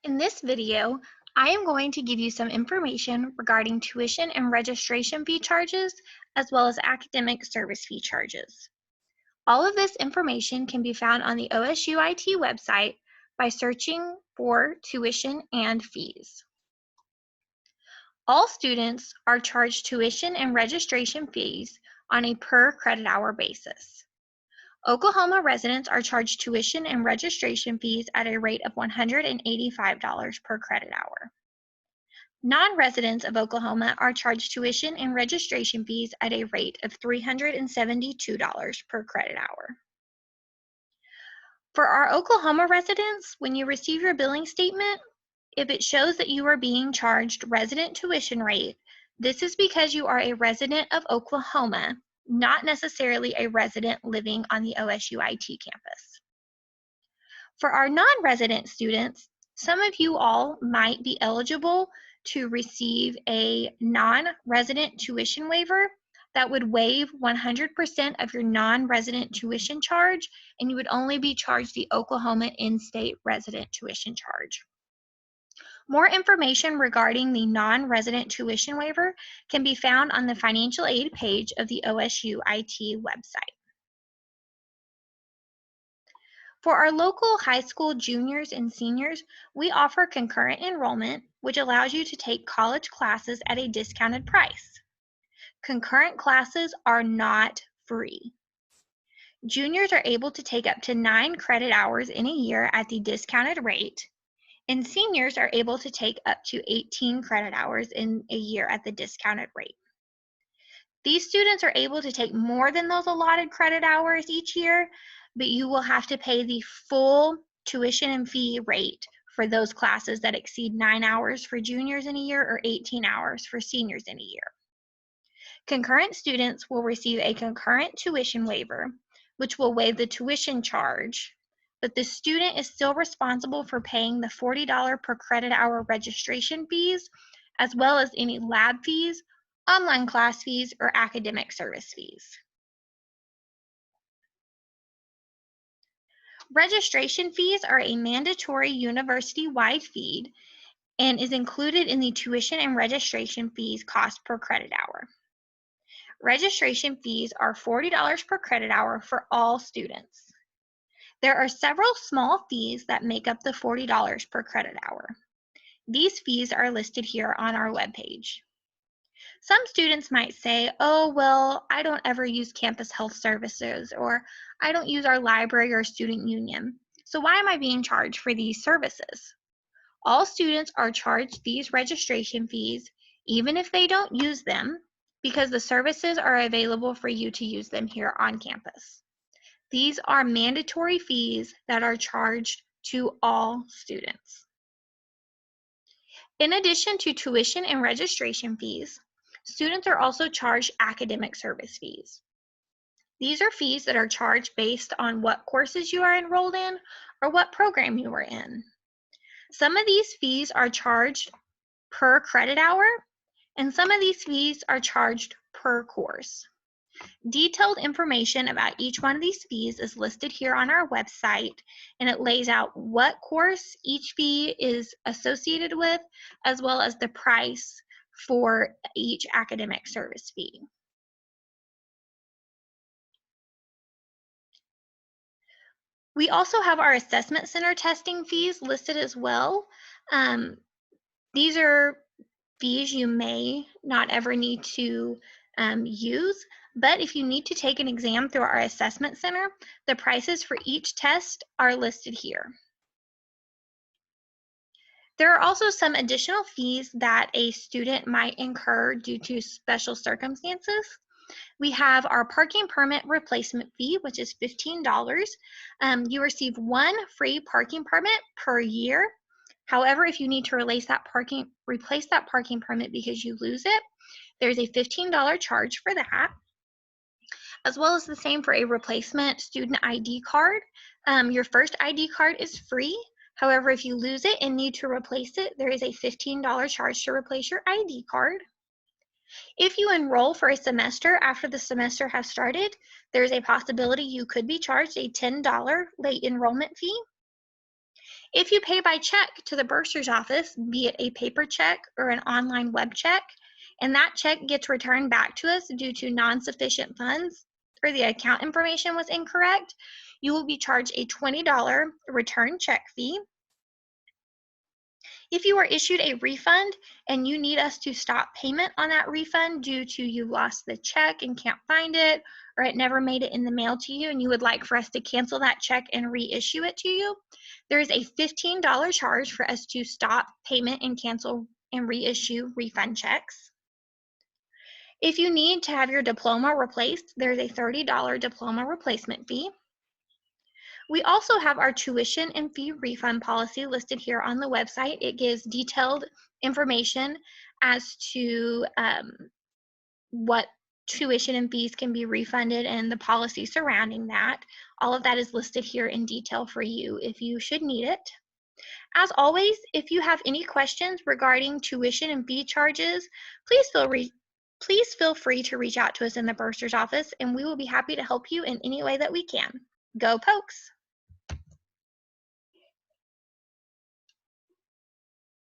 In this video, I am going to give you some information regarding tuition and registration fee charges, as well as academic service fee charges. All of this information can be found on the OSUIT website by searching for tuition and fees. All students are charged tuition and registration fees on a per credit hour basis. Oklahoma residents are charged tuition and registration fees at a rate of $185 per credit hour. Non-residents of Oklahoma are charged tuition and registration fees at a rate of $372 per credit hour. For our Oklahoma residents, when you receive your billing statement, if it shows that you are being charged resident tuition rate, this is because you are a resident of Oklahoma, not necessarily a resident living on the OSUIT campus. For our non-resident students, some of you all might be eligible to receive a non-resident tuition waiver that would waive 100% of your non-resident tuition charge, and you would only be charged the Oklahoma in-state resident tuition charge. More information regarding the non-resident tuition waiver can be found on the financial aid page of the OSUIT website. For our local high school juniors and seniors, we offer concurrent enrollment, which allows you to take college classes at a discounted price. Concurrent classes are not free. Juniors are able to take up to 9 credit hours in a year at the discounted rate, and seniors are able to take up to 18 credit hours in a year at the discounted rate. These students are able to take more than those allotted credit hours each year, but you will have to pay the full tuition and fee rate for those classes that exceed 9 hours for juniors in a year or 18 hours for seniors in a year. Concurrent students will receive a concurrent tuition waiver, which will waive the tuition charge, but the student is still responsible for paying the $40 per credit hour registration fees, as well as any lab fees, online class fees, or academic service fees. Registration fees are a mandatory university-wide fee and is included in the tuition and registration fees cost per credit hour. Registration fees are $40 per credit hour for all students. There are several small fees that make up the $40 per credit hour. These fees are listed here on our webpage. Some students might say, oh, well, I don't ever use campus health services, or I don't use our library or student union. So why am I being charged for these services? All students are charged these registration fees, even if they don't use them, because the services are available for you to use them here on campus. These are mandatory fees that are charged to all students. In addition to tuition and registration fees, students are also charged academic service fees. These are fees that are charged based on what courses you are enrolled in or what program you are in. Some of these fees are charged per credit hour, and some of these fees are charged per course. Detailed information about each one of these fees is listed here on our website, and it lays out what course each fee is associated with, as well as the price for each academic service fee. We also have our assessment center testing fees listed as well. These are fees you may not ever need to use, but if you need to take an exam through our assessment center, the prices for each test are listed here. There are also some additional fees that a student might incur due to special circumstances. We have our parking permit replacement fee, which is $15. You receive one free parking permit per year. However, if you need to replace that parking permit because you lose it, there's a $15 charge for that, as well as the same for a replacement student ID card. Your first ID card is free. However, if you lose it and need to replace it, there is a $15 charge to replace your ID card. If you enroll for a semester after the semester has started, there's a possibility you could be charged a $10 late enrollment fee. If you pay by check to the bursar's office, be it a paper check or an online web check, and that check gets returned back to us due to non-sufficient funds or the account information was incorrect, you will be charged a $20 return check fee. If you are issued a refund and you need us to stop payment on that refund due to you lost the check and can't find it, or it never made it in the mail to you and you would like for us to cancel that check and reissue it to you, there is a $15 charge for us to stop payment and cancel and reissue refund checks. If you need to have your diploma replaced, there's a $30 diploma replacement fee. We also have our tuition and fee refund policy listed here on the website. It gives detailed information as to what tuition and fees can be refunded and the policy surrounding that. All of that is listed here in detail for you if you should need it. As always, if you have any questions regarding tuition and fee charges, please feel free to reach out to us in the bursar's office and we will be happy to help you in any way that we can. Go Pokes!